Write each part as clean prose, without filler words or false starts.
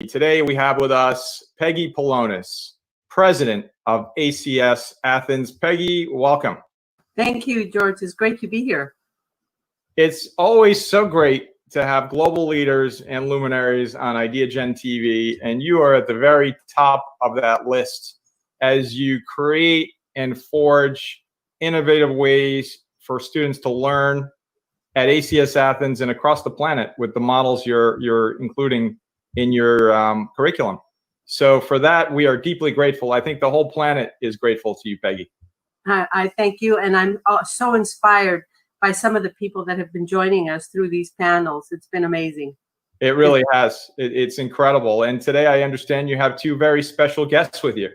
Today we have with us Peggy Pelonis, President of ACS Athens. Peggy, welcome. Thank you, George. It's great to be here. It's always so great to have global leaders and luminaries on Ideagen TV, and you are at the very top of that list as you create and forge innovative ways for students to learn at ACS Athens and across the planet with the models you're including in your curriculum. So for that, we are deeply grateful. I think the whole planet is grateful to you, Peggy. I thank you, and I'm so inspired by some of the people that have been joining us through these panels. It's been amazing. It really has. It's incredible. And today I understand you have two very special guests with you.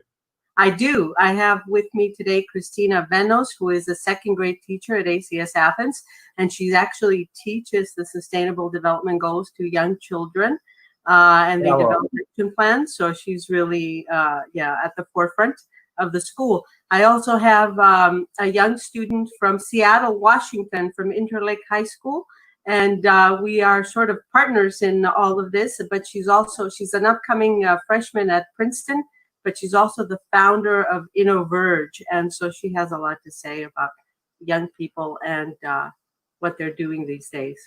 I do. I have with me today Christina Venos, who is a second grade teacher at ACS Athens, and she actually teaches the Sustainable Development Goals to young children, and they develop action plans. So she's really, at the forefront of the school. I also have a young student from Seattle, Washington, from Interlake High School, and we are sort of partners in all of this. But she's an upcoming freshman at Princeton, but she's also the founder of Innovate, and so she has a lot to say about young people and what they're doing these days.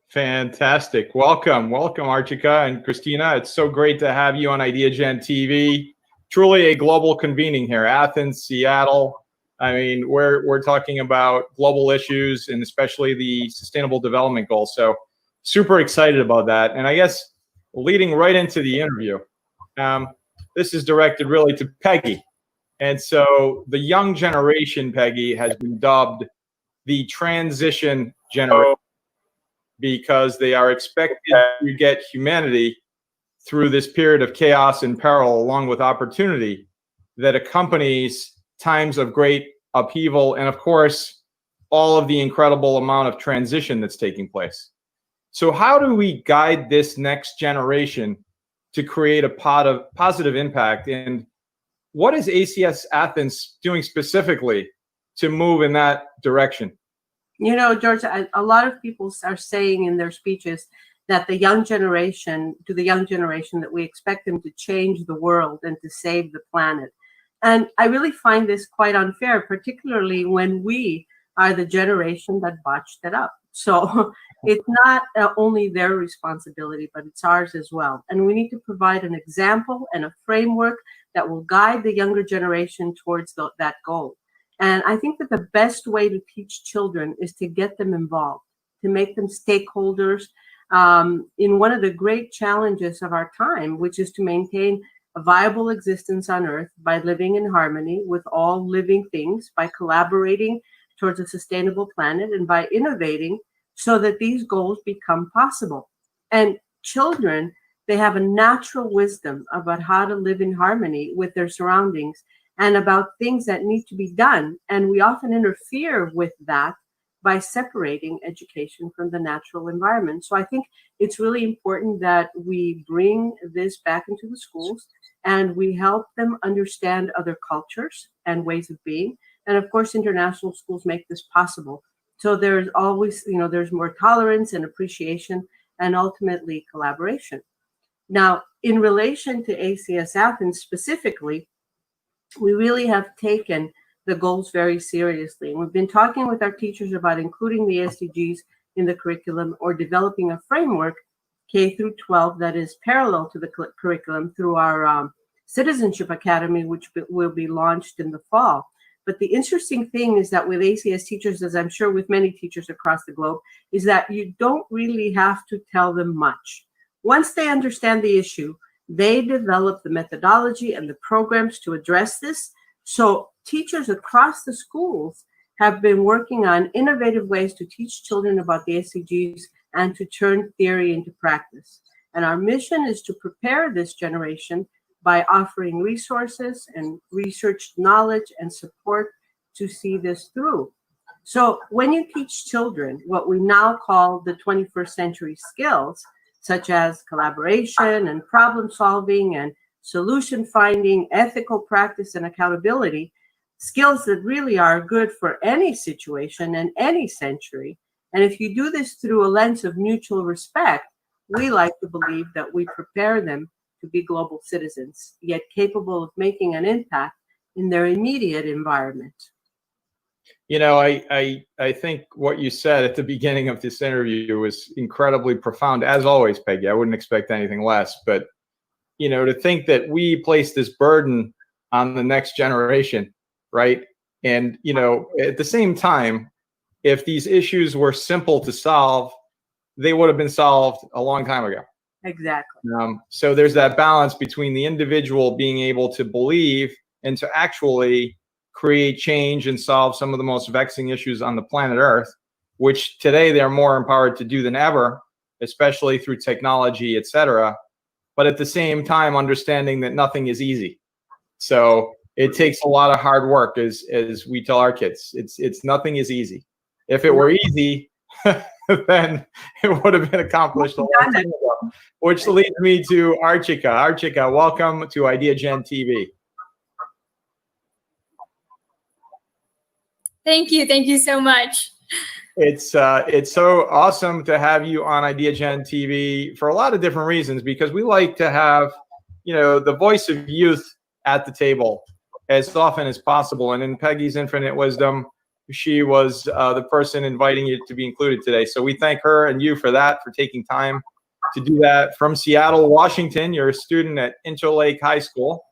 Fantastic. Welcome, Archika and Christina. It's so great to have you on Ideagen TV. Truly a global convening here, Athens, Seattle. I mean, we're talking about global issues and especially the Sustainable Development Goals. So super excited about that. And I guess leading right into the interview, this is directed really to Peggy. And so the young generation, Peggy, has been dubbed the transition generation because they are expected to get humanity through this period of chaos and peril, along with opportunity that accompanies times of great upheaval and, of course, all of the incredible amount of transition that's taking place. So how do we guide this next generation to create a positive impact? And what is ACS Athens doing specifically to move in that direction? You know, George, a lot of people are saying in their speeches that the young generation, that we expect them to change the world and to save the planet. And I really find this quite unfair, particularly when we are the generation that botched it up. So it's not only their responsibility, but it's ours as well. And we need to provide an example and a framework that will guide the younger generation towards that goal. And I think that the best way to teach children is to get them involved, to make them stakeholders in one of the great challenges of our time, which is to maintain a viable existence on Earth by living in harmony with all living things, by collaborating towards a sustainable planet, and by innovating so that these goals become possible. And children, they have a natural wisdom about how to live in harmony with their surroundings and about things that need to be done. And we often interfere with that by separating education from the natural environment. So I think it's really important that we bring this back into the schools and we help them understand other cultures and ways of being. And of course, international schools make this possible. So there's always, there's more tolerance and appreciation and ultimately collaboration. Now, in relation to ACS Athens specifically, we really have taken the goals very seriously. And we've been talking with our teachers about including the SDGs in the curriculum or developing a framework K through 12 that is parallel to the curriculum through our Citizenship Academy, which will be launched in the fall. But the interesting thing is that with ACS teachers, as I'm sure with many teachers across the globe, is that you don't really have to tell them much. Once they understand the issue, they develop the methodology and the programs to address this. So teachers across the schools have been working on innovative ways to teach children about the SDGs and to turn theory into practice. And our mission is to prepare this generation by offering resources and research knowledge and support to see this through. So when you teach children what we now call the 21st century skills, such as collaboration and problem solving and solution finding, ethical practice and accountability, skills that really are good for any situation and any century. And if you do this through a lens of mutual respect, we like to believe that we prepare them to be global citizens, yet capable of making an impact in their immediate environment. You know, I think what you said at the beginning of this interview was incredibly profound, as always, Peggy. I wouldn't expect anything less. But, you know, to think that we place this burden on the next generation, right? And, you know, at the same time, if these issues were simple to solve, they would have been solved a long time ago. Exactly. So there's that balance between the individual being able to believe and to actually create change and solve some of the most vexing issues on the planet Earth, which today they're more empowered to do than ever, especially through technology, et cetera. But at the same time, understanding that nothing is easy. So it takes a lot of hard work, as we tell our kids. It's nothing is easy. If it were easy, then it would have been accomplished a long time ago. Which leads me to Archika. Archika, welcome to Ideagen TV. Thank you so much. It's so awesome to have you on Ideagen TV for a lot of different reasons, because we like to have, you know, the voice of youth at the table as often as possible. And in Peggy's infinite wisdom, she was the person inviting you to be included today. So we thank her and you for that, for taking time to do that. From Seattle, Washington, you're a student at Interlake High School.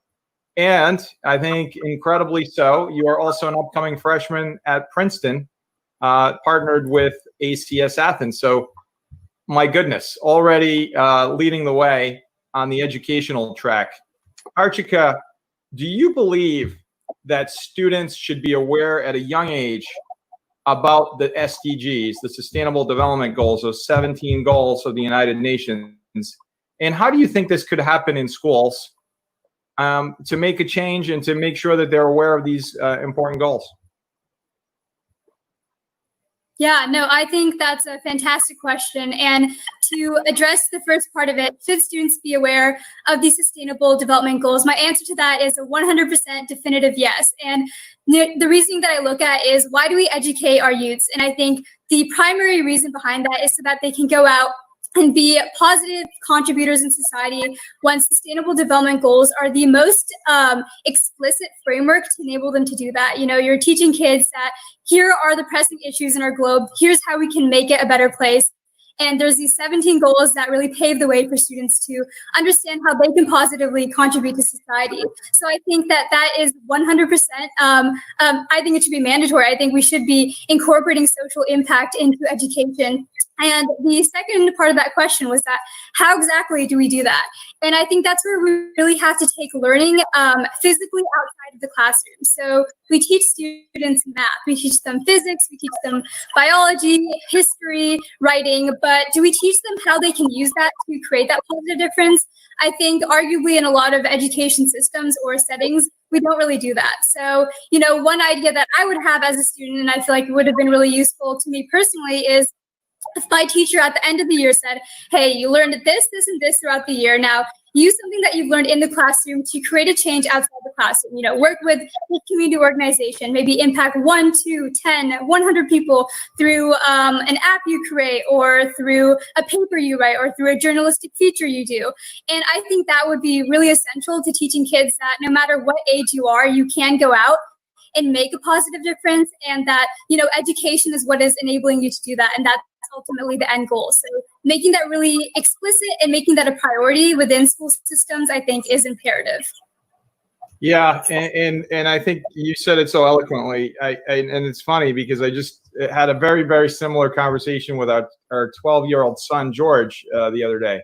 And I think incredibly so, you are also an upcoming freshman at Princeton, partnered with ACS Athens. So my goodness, already leading the way on the educational track. Archika, do you believe that students should be aware at a young age about the SDGs, the Sustainable Development Goals, those 17 goals of the United Nations? And how do you think this could happen in schools to make a change and to make sure that they're aware of these important goals? Yeah, no, I think that's a fantastic question. And to address the first part of it, should students be aware of the Sustainable Development Goals? My answer to that is a 100% definitive yes. And the reasoning that I look at is, why do we educate our youths? And I think the primary reason behind that is so that they can go out and be positive contributors in society, when Sustainable Development Goals are the most explicit framework to enable them to do that. You know, you're teaching kids that here are the pressing issues in our globe, here's how we can make it a better place. And there's these 17 goals that really pave the way for students to understand how they can positively contribute to society. So I think that that is 100%. I think it should be mandatory. I think we should be incorporating social impact into education. And the second part of that question was that, how exactly do we do that? And I think that's where we really have to take learning physically outside of the classroom. So we teach students math, we teach them physics, we teach them biology, history, writing, but do we teach them how they can use that to create that positive difference? I think arguably in a lot of education systems or settings, we don't really do that. So, you know, one idea that I would have as a student, and I feel like it would have been really useful to me personally, is if my teacher at the end of the year said, hey, you learned this, this, and this throughout the year. Now, use something that you've learned in the classroom to create a change outside the classroom. You know, work with a community organization, maybe impact 1, 2, 10, 100 people through an app you create, or through a paper you write, or through a journalistic feature you do. And I think that would be really essential to teaching kids that no matter what age you are, you can go out and make a positive difference, and that, you know, education is what is enabling you to do that, and that's ultimately the end goal. So making that really explicit and making that a priority within school systems, I think, is imperative. Yeah, and I think you said it so eloquently. And it's funny because I just had a very, very similar conversation with our 12-year-old son, George, the other day.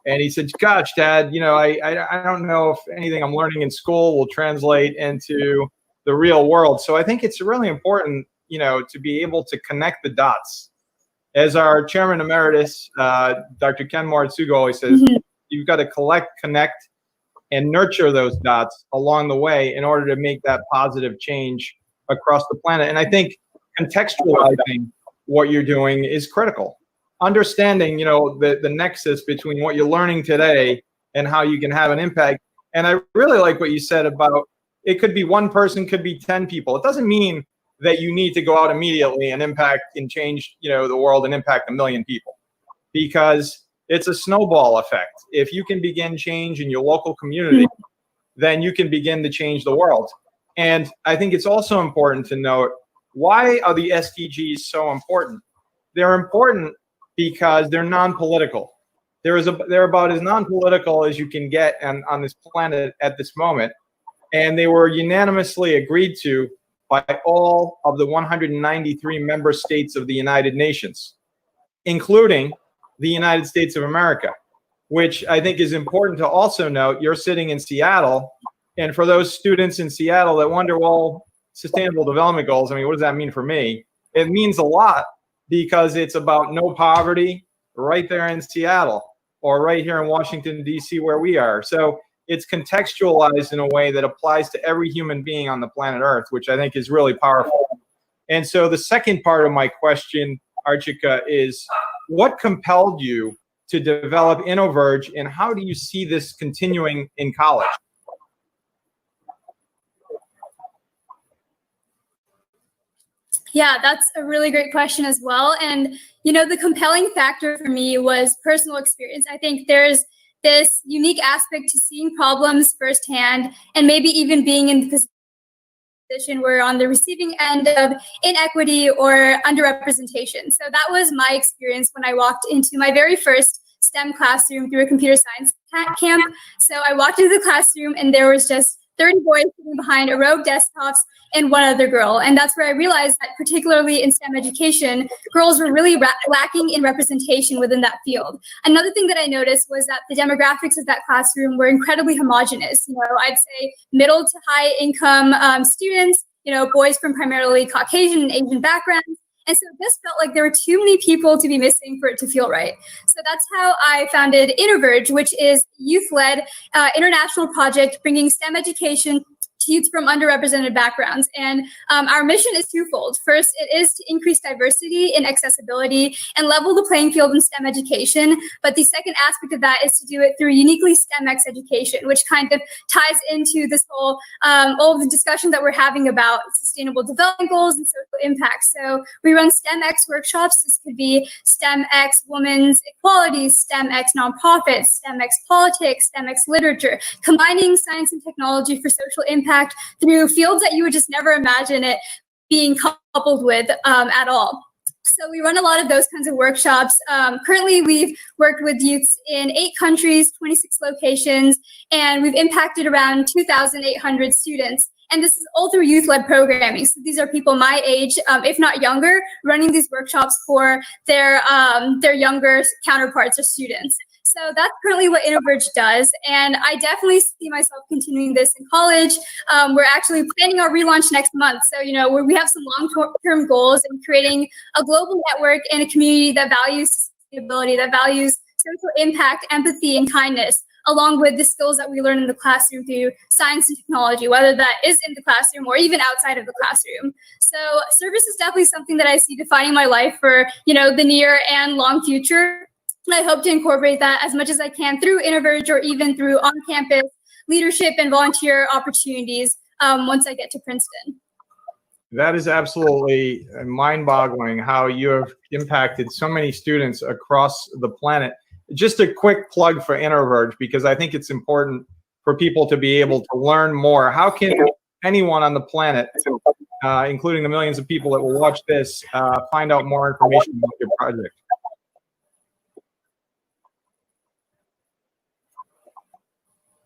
And he said, gosh, Dad, you know, I don't know if anything I'm learning in school will translate into the real world. So I think it's really important, you know, to be able to connect the dots. As our chairman emeritus, Dr. Ken Moritsugo always says, you've got to collect, connect, and nurture those dots along the way in order to make that positive change across the planet. And I think contextualizing what you're doing is critical. Understanding, you know, the nexus between what you're learning today and how you can have an impact. And I really like what you said about, it could be one person, could be 10 people. It doesn't mean that you need to go out immediately and impact and change, you know, the world and impact 1 million people, because It's a snowball effect. If you can begin change in your local community, then you can begin to change the world. And I think it's also important to note, why are the SDGs so important? They're important because they're non-political. They're about as non-political as you can get on this planet at this moment. And they were unanimously agreed to by all of the 193 member states of the United Nations, including the United States of America, which I think is important to also note. You're sitting in Seattle, and for those students in Seattle that wonder, well, Sustainable Development Goals, I mean, what does that mean for me? It means a lot, because it's about no poverty right there in Seattle, or right here in Washington, D.C., where we are. So it's contextualized in a way that applies to every human being on the planet Earth, which I think is really powerful. And so the second part of my question, Archika, is what compelled you to develop Innoverge, and how do you see this continuing in college? Yeah, that's a really great question as well. And, you know, the compelling factor for me was personal experience. I think there's this unique aspect to seeing problems firsthand, and maybe even being in the position where on the receiving end of inequity or underrepresentation. So that was my experience when I walked into my very first STEM classroom through a computer science camp. So I walked into the classroom, and there was just 30 boys sitting behind a row of desktops and one other girl. And that's where I realized that, particularly in STEM education, girls were really lacking in representation within that field. Another thing that I noticed was that the demographics of that classroom were incredibly homogenous. You know, I'd say middle to high income students, you know, boys from primarily Caucasian and Asian backgrounds. And so this felt like there were too many people to be missing for it to feel right. So that's how I founded Innoverge, which is youth-led international project bringing STEM education to youth from underrepresented backgrounds. And our mission is twofold. First, it is to increase diversity and accessibility and level the playing field in STEM education. But the second aspect of that is to do it through uniquely STEMX education, which kind of ties into this whole, all of the discussion that we're having about sustainable development goals and social impact. So we run STEMX workshops. This could be STEMX women's equality, STEMX nonprofits, STEMX politics, STEMX literature, combining science and technology for social impact through fields that you would just never imagine it being coupled with at all. So we run a lot of those kinds of workshops. Currently, we've worked with youths in 8 countries, 26 locations, and we've impacted around 2,800 students. And this is all through youth-led programming. So these are people my age, if not younger, running these workshops for their younger counterparts or students. So that's currently what Innoverge does. And I definitely see myself continuing this in college. We're actually planning our relaunch next month. So, you know, we have some long-term goals in creating a global network and a community that values sustainability, that values social impact, empathy, and kindness, along with the skills that we learn in the classroom through science and technology, whether that is in the classroom or even outside of the classroom. So service is definitely something that I see defining my life for, you know, the near and long future. And I hope to incorporate that as much as I can through Innoverge or even through on-campus leadership and volunteer opportunities once I get to Princeton. That is absolutely mind-boggling how you have impacted so many students across the planet. Just a quick plug for Innoverge, because I think it's important for people to be able to learn more. How can anyone on the planet, including the millions of people that will watch this, find out more information about your project?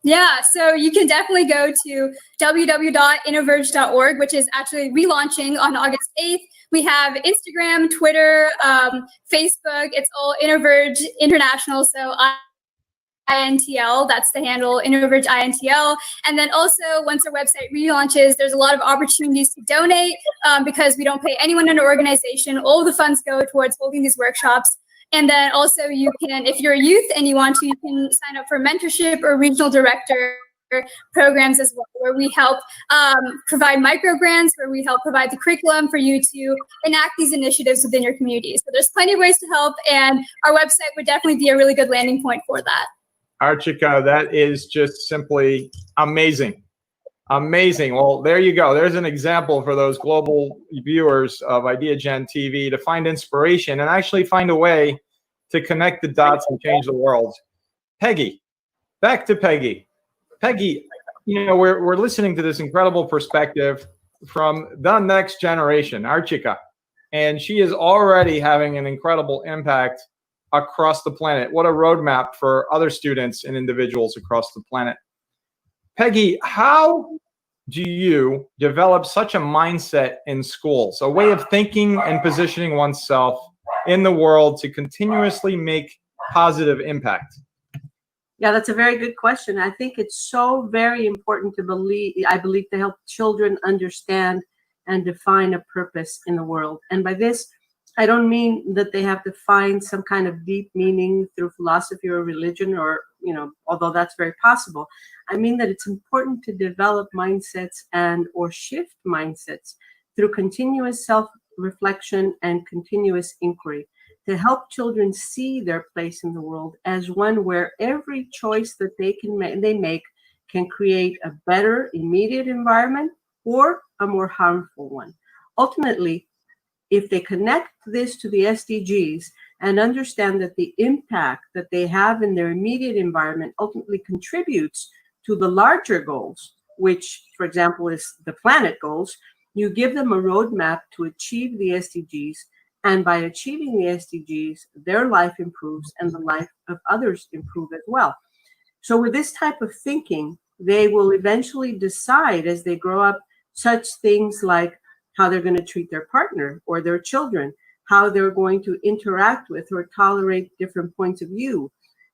Yeah, so you can definitely go to www.innoverge.org, which is actually relaunching on August 8th. We have Instagram, Twitter, Facebook. It's all Innoverge International. So INTL, that's the handle, Innoverge INTL. And then also, once our website relaunches, there's a lot of opportunities to donate because we don't pay anyone in our organization. All of the funds go towards holding these workshops. And then also you can, if you're a youth and you want to, you can sign up for mentorship or regional director programs as well, where we help provide micro grants, where we help provide the curriculum for you to enact these initiatives within your community. So there's plenty of ways to help, and our website would definitely be a really good landing point for that. Archika, that is just simply amazing. Amazing. Well, there you go. There's an example for those global viewers of Ideagen TV to find inspiration and actually find a way to connect the dots and change the world. Peggy, back to Peggy. Peggy, we're listening to this incredible perspective from the next generation, Archika, and she is already having an incredible impact across the planet. What a roadmap for other students and individuals across the planet. Peggy, how do you develop such a mindset in schools, a way of thinking and positioning oneself in the world to continuously make positive impact? Yeah, that's a very good question. I think it's so very important to to help children understand and define a purpose in the world. And by this, I don't mean that they have to find some kind of deep meaning through philosophy or religion or, although that's very possible. I mean that it's important to develop mindsets or shift mindsets through continuous self-reflection and continuous inquiry to help children see their place in the world as one where every choice that they make can create a better immediate environment or a more harmful one. Ultimately, if they connect this to the SDGs and understand that the impact that they have in their immediate environment ultimately contributes to the larger goals, which, for example, is the planet goals, you give them a roadmap to achieve the SDGs. And by achieving the SDGs, their life improves and the life of others improve as well. So with this type of thinking, they will eventually decide as they grow up such things like how they're going to treat their partner or their children, how they're going to interact with or tolerate different points of view,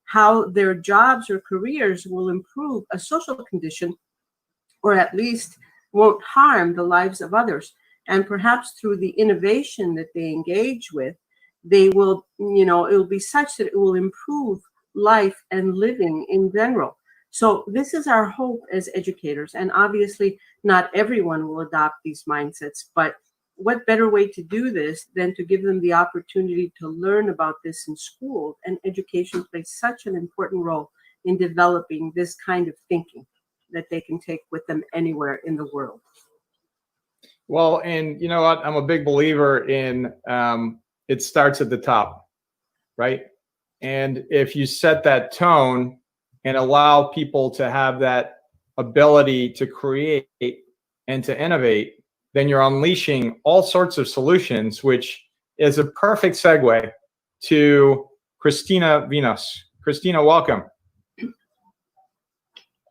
how their jobs or careers will improve a social condition or at least won't harm the lives of others. And perhaps through the innovation that they engage with, they will, it will be such that it will improve life and living in general. So this is our hope as educators. And obviously, not everyone will adopt these mindsets, but what better way to do this than to give them the opportunity to learn about this in school? And education plays such an important role in developing this kind of thinking that they can take with them anywhere in the world. Well, and you know what? I'm a big believer in it starts at the top, right? And if you set that tone and allow people to have that ability to create and to innovate, then you're unleashing all sorts of solutions, which is a perfect segue to Christina Vinos. Christina, welcome.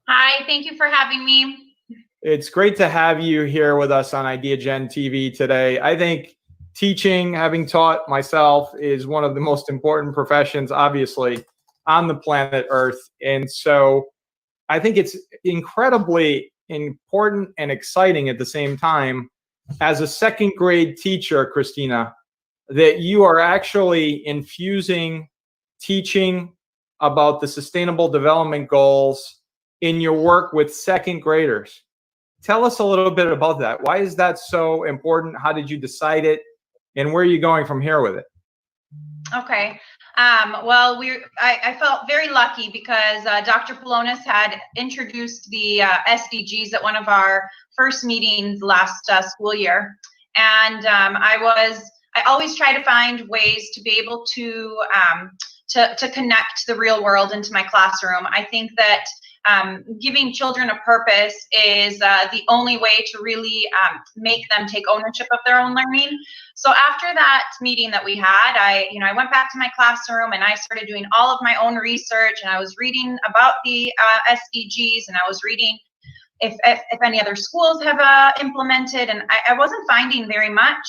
Hi, thank you for having me. It's great to have you here with us on Ideagen TV today. I think teaching, having taught myself, is one of the most important professions, obviously, on the planet Earth. And so I think it's incredibly important and exciting at the same time, as a second grade teacher, Christina, that you are actually infusing teaching about the Sustainable Development Goals in your work with second graders. Tell us a little bit about that. Why is that so important? How did you decide it? And where are you going from here with it? Okay. Well, I felt very lucky because Dr. Pelonis had introduced the SDGs at one of our first meetings last school year. And I always try to find ways to be able to connect the real world into my classroom. I think that giving children a purpose is the only way to really make them take ownership of their own learning. So after that meeting that we had, I went back to my classroom and I started doing all of my own research, and I was reading about the SDGs, and I was reading if any other schools have implemented, and I wasn't finding very much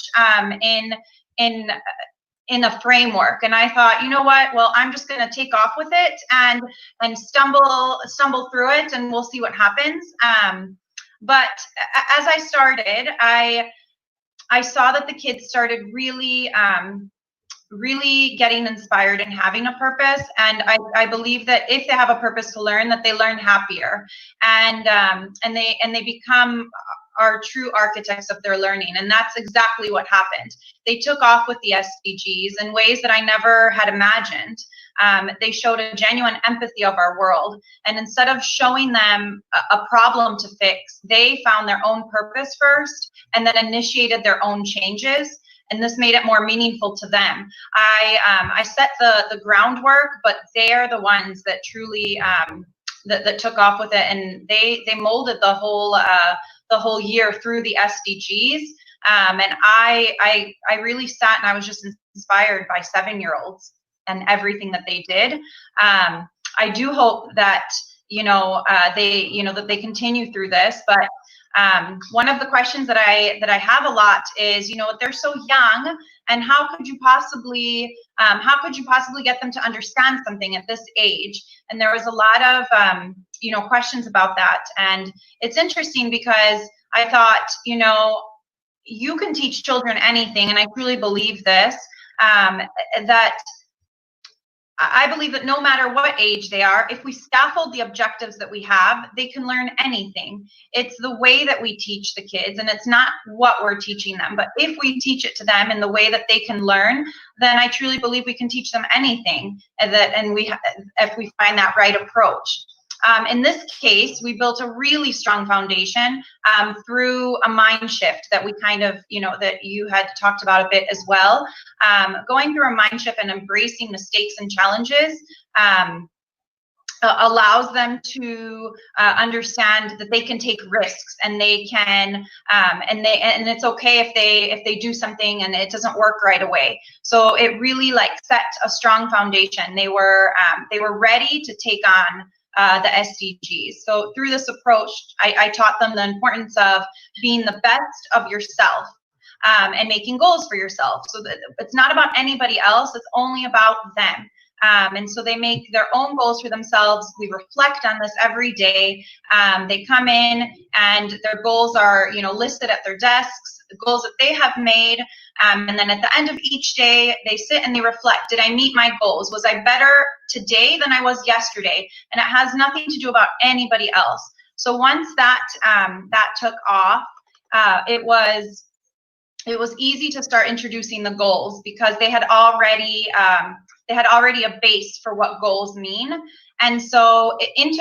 in a framework. And I thought, you know what, well, I'm just going to take off with it and stumble through it, and we'll see what happens. But as I started, I saw that the kids started really getting inspired and having a purpose. And I believe that if they have a purpose to learn, that they learn happier, and they become are true architects of their learning. And that's exactly what happened. They took off with the SDGs in ways that I never had imagined. They showed a genuine empathy of our world. And instead of showing them a problem to fix, they found their own purpose first and then initiated their own changes. and this made it more meaningful to them. I set the groundwork, but they're the ones that truly that took off with it, and they molded the whole year through the SDGs. And I really sat and I was just inspired by 7-year-olds and everything that they did. I do hope that that they continue through this, but one of the questions that I have a lot is, they're so young, and how could you possibly get them to understand something at this age? And there was a lot of questions about that, and it's interesting because I thought, you can teach children anything, and I truly believe this, that I believe that no matter what age they are, if we scaffold the objectives that we have, they can learn anything. It's the way that we teach the kids, and it's not what we're teaching them. But if we teach it to them in the way that they can learn, then I truly believe we can teach them anything. If we find that right approach. In this case, we built a really strong foundation through a mind shift that we kind of, that you had talked about a bit as well. Going through a mind shift and embracing mistakes and challenges allows them to understand that they can take risks, and they can and it's okay if they do something and it doesn't work right away. So it really set a strong foundation. They were ready to take on the SDGs. So through this approach, I taught them the importance of being the best of yourself and making goals for yourself. So that it's not about anybody else, it's only about them. And so they make their own goals for themselves. We reflect on this every day. They come in and their goals are, listed at their desks, the goals that they have made. And then at the end of each day, they sit and they reflect. Did I meet my goals? Was I better today than I was yesterday? And it has nothing to do about anybody else. So once that took off, it was easy to start introducing the goals, because they had already a base for what goals mean. And so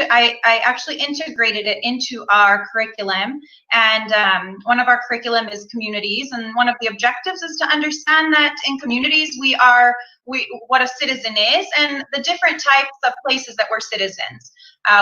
I actually integrated it into our curriculum. And one of our curriculum is communities. And one of the objectives is to understand that in communities, what a citizen is, and the different types of places that we're citizens.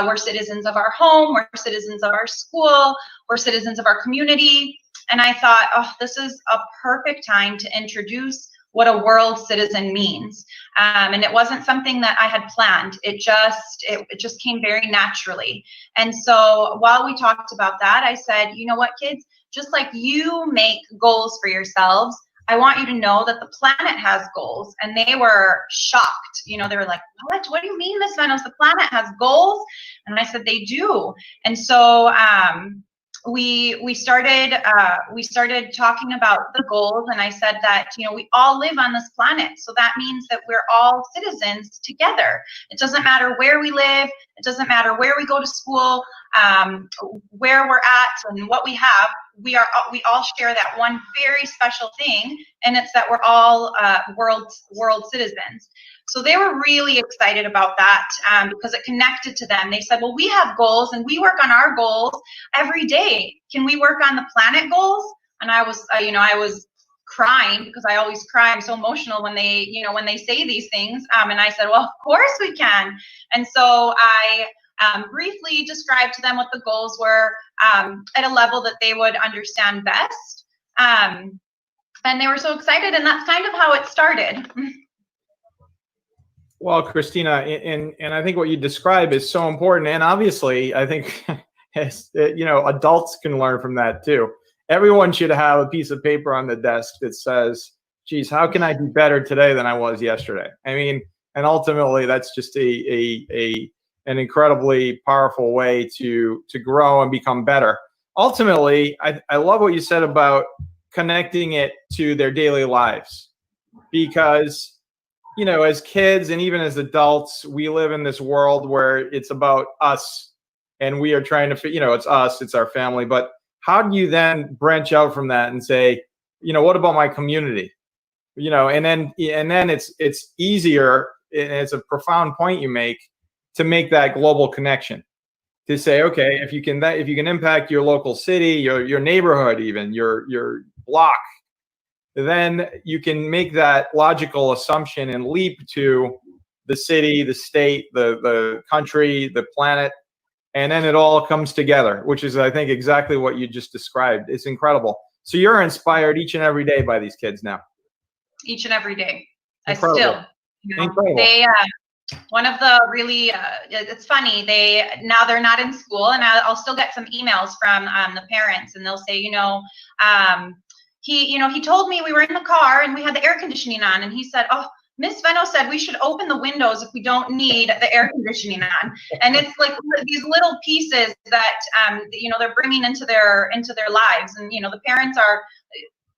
We're citizens of our home, we're citizens of our school, we're citizens of our community. And I thought, this is a perfect time to introduce what a world citizen means. And it wasn't something that I had planned. It just came very naturally. And so while we talked about that, I said, you know what, kids, just like you make goals for yourselves, I want you to know that the planet has goals. And they were shocked. They were like, what do you mean, Miss Venos? The planet has goals? And I said, they do. And so we started talking about the goals, and I said that we all live on this planet, so that means that we're all citizens together. It doesn't matter where we live, it doesn't matter where we go to school, where we're at and what we have. We all share that one very special thing, and it's that we're all world citizens. So they were really excited about that because it connected to them. They said, well, we have goals and we work on our goals every day. Can we work on the planet goals? And I was crying, because I always cry. I'm so emotional when they say these things. And I said, well, of course we can. And so I briefly described to them what the goals were at a level that they would understand best. And they were so excited, and that's kind of how it started. Well, Christina, and I think what you describe is so important. And obviously, I think, adults can learn from that too. Everyone should have a piece of paper on the desk that says, geez, how can I be better today than I was yesterday? I mean, and ultimately, that's just an incredibly powerful way to grow and become better. Ultimately, I love what you said about connecting it to their daily lives, because as kids and even as adults, we live in this world where it's about us, and we are trying to, it's us, it's our family. But how do you then branch out from that and say, what about my community? And then it's easier, and it's a profound point you make, to make that global connection, to say, okay, if you can impact your local city, your neighborhood, even your block, then you can make that logical assumption and leap to the city, the state, the country, the planet, and then it all comes together, which is, I think, exactly what you just described. It's incredible. So you're inspired each and every day by these kids now. Each and every day. Incredible. I still, Incredible. they, one of the really, it's funny, now they're not in school, and I'll still get some emails from the parents, and they'll say, he told me, we were in the car and we had the air conditioning on, and he said, oh, Miss Venno said we should open the windows if we don't need the air conditioning on. And it's like these little pieces that, they're bringing into their lives. And, the parents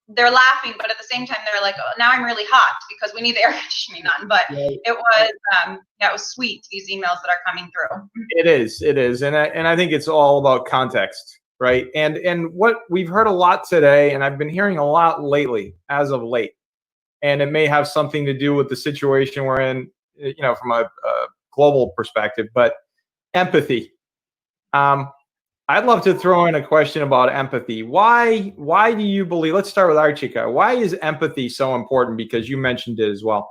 they're laughing, but at the same time, they're like, oh, now I'm really hot because we need the air conditioning on. But it was sweet, these emails that are coming through. It is. And I think it's all about context, right? And what we've heard a lot today, and I've been hearing a lot lately, as of late, and it may have something to do with the situation we're in, from a global perspective, but empathy. I'd love to throw in a question about empathy. Why do you believe, let's start with Archika. Why is empathy so important? Because you mentioned it as well.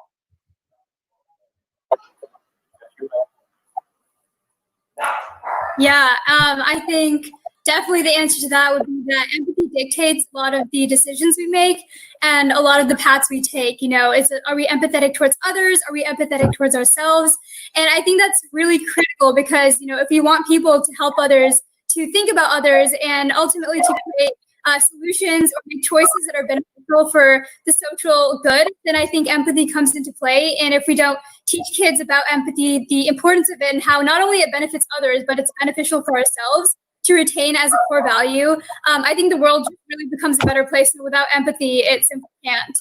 Yeah, I think definitely the answer to that would be that empathy dictates a lot of the decisions we make and a lot of the paths we take. Are we empathetic towards others? Are we empathetic towards ourselves? And I think that's really critical because, if we want people to help others, to think about others, and ultimately to create solutions or make choices that are beneficial for the social good, then I think empathy comes into play. And if we don't teach kids about empathy, the importance of it, and how not only it benefits others, but it's beneficial for ourselves to retain as a core value, I think the world really becomes a better place. And without empathy, it simply can't.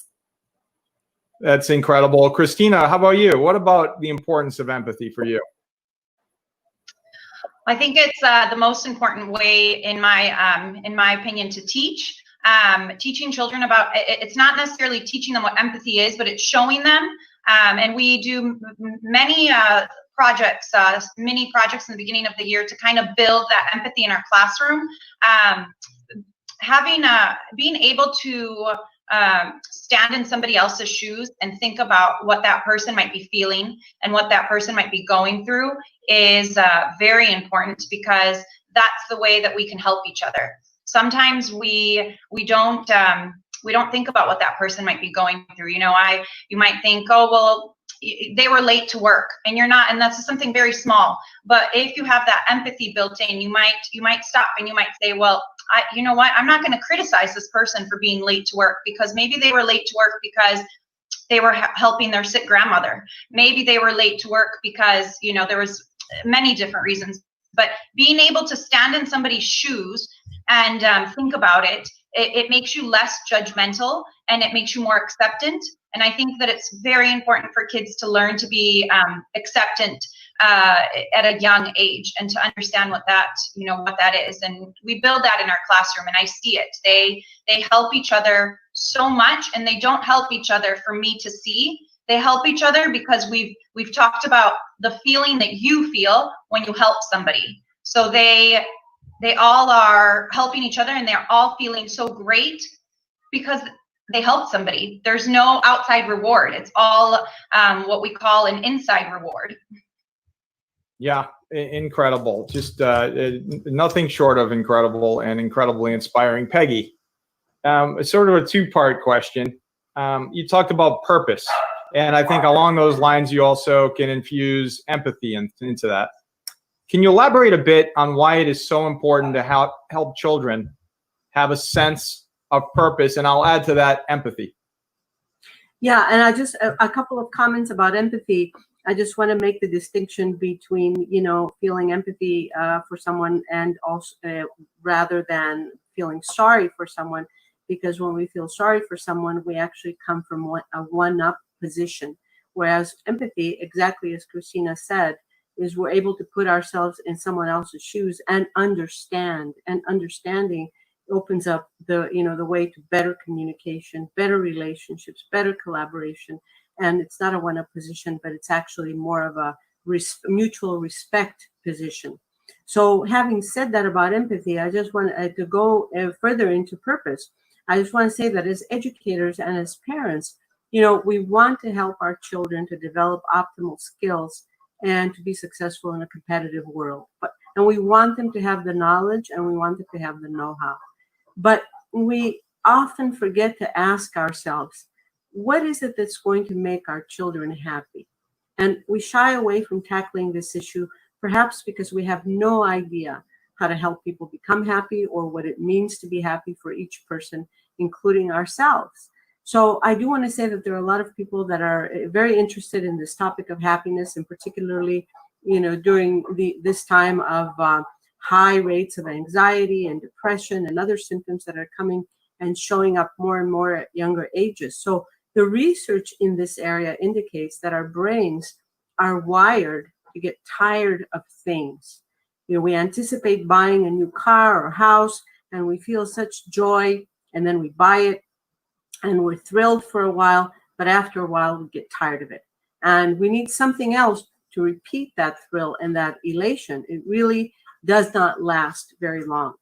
That's incredible. Christina, how about you? What about the importance of empathy for you? I think it's the most important way, in my opinion, to teach. Teaching children about it's not necessarily teaching them what empathy is, but it's showing them. And we do many projects, mini projects in the beginning of the year to kind of build that empathy in our classroom. Being able to stand in somebody else's shoes and think about what that person might be feeling and what that person might be going through is very important, because that's the way that we can help each other. Sometimes we don't think about what that person might be going through. You might think, oh, well, they were late to work, and you're not, and that's just something very small. But if you have that empathy built in, you might stop and you might say, well, you know what, I'm not going to criticize this person for being late to work, because maybe they were late to work because they were helping their sick grandmother. Maybe they were late to work because, there was many different reasons. But being able to stand in somebody's shoes and think about it, it makes you less judgmental, and it makes you more acceptant. And I think that it's very important for kids to learn to be acceptant at a young age, and to understand what that is. And we build that in our classroom, and I see it. They help each other so much, and they don't help each other for me to see. They help each other because we've talked about the feeling that you feel when you help somebody. So they all are helping each other, and they're all feeling so great because they helped somebody. There's no outside reward. It's all what we call an inside reward. Yeah, incredible. Just nothing short of incredible and incredibly inspiring. Peggy, sort of a two-part question. You talked about purpose, and I think along those lines, you also can infuse empathy into that. Can you elaborate a bit on why it is so important to help children have a sense of purpose? And I'll add to that empathy. Yeah, and a couple of comments about empathy. I just want to make the distinction between, feeling empathy for someone, and also rather than feeling sorry for someone, because when we feel sorry for someone, we actually come from a one-up position. Whereas empathy, exactly as Christina said, is we're able to put ourselves in someone else's shoes and understand. And understanding opens up the way to better communication, better relationships, better collaboration. And it's not a one-up position, but it's actually more of a mutual respect position. So having said that about empathy, I just want to go further into purpose. I just want to say that as educators and as parents, you know, we want to help our children to develop optimal skills and to be successful in a competitive world. And we want them to have the knowledge and we want them to have the know-how. But we often forget to ask ourselves, what is it that's going to make our children happy? And we shy away from tackling this issue, perhaps because we have no idea how to help people become happy or what it means to be happy for each person, including ourselves. So I do want to say that there are a lot of people that are very interested in this topic of happiness, and particularly, you know, during this time of high rates of anxiety and depression and other symptoms that are coming and showing up more and more at younger ages. So the research in this area indicates that our brains are wired to get tired of things. You know, we anticipate buying a new car or house and we feel such joy, and then we buy it and we're thrilled for a while, but after a while we get tired of it. And we need something else to repeat that thrill and that elation. It really does not last very long.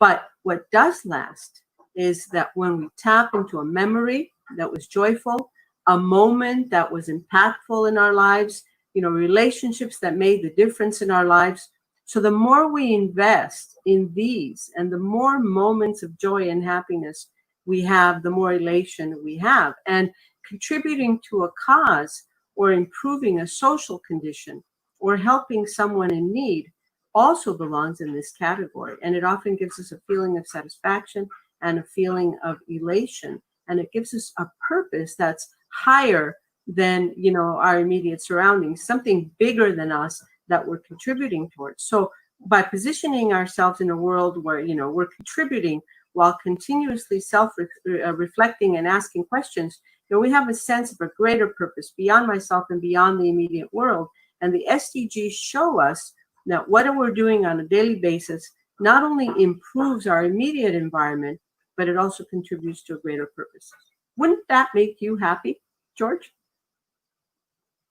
But what does last is that when we tap into a memory that was joyful, a moment that was impactful in our lives, you know, relationships that made the difference in our lives. So the more we invest in these and the more moments of joy and happiness we have, the more elation we have. And contributing to a cause or improving a social condition or helping someone in need also belongs in this category. And it often gives us a feeling of satisfaction and a feeling of elation. And it gives us a purpose that's higher than, you know, our immediate surroundings, something bigger than us that we're contributing towards. So by positioning ourselves in a world where, you know, we're contributing while continuously self-reflecting and asking questions, you know, we have a sense of a greater purpose beyond myself and beyond the immediate world. And the SDGs show us that what we're doing on a daily basis not only improves our immediate environment, but it also contributes to a greater purpose. Wouldn't that make you happy, George?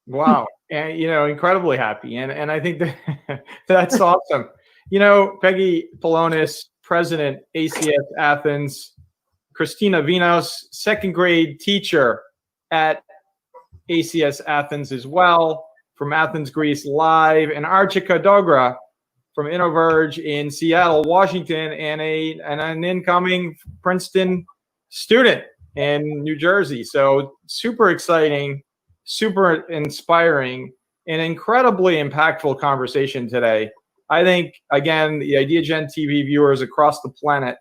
Wow. And, you know, incredibly happy. And I think that that's awesome. You know, Peggy Pelonis, President, ACS Athens, Christina Vinos, second grade teacher at ACS Athens as well, from Athens, Greece Live, and Archika Dogra from Innoverge in Seattle, Washington, and an incoming Princeton student in New Jersey. So super exciting, super inspiring, and incredibly impactful conversation today. I think, again, the Ideagen TV viewers across the planet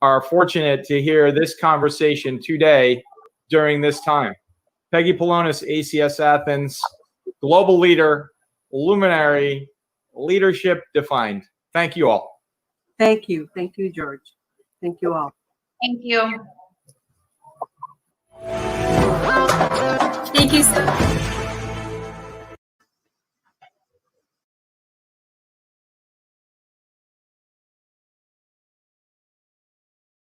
are fortunate to hear this conversation today during this time. Peggy Pelonis, ACS Athens, global leader, luminary, leadership defined. Thank you all. Thank you. Thank you, George. Thank you all. Thank you. Thank you so much.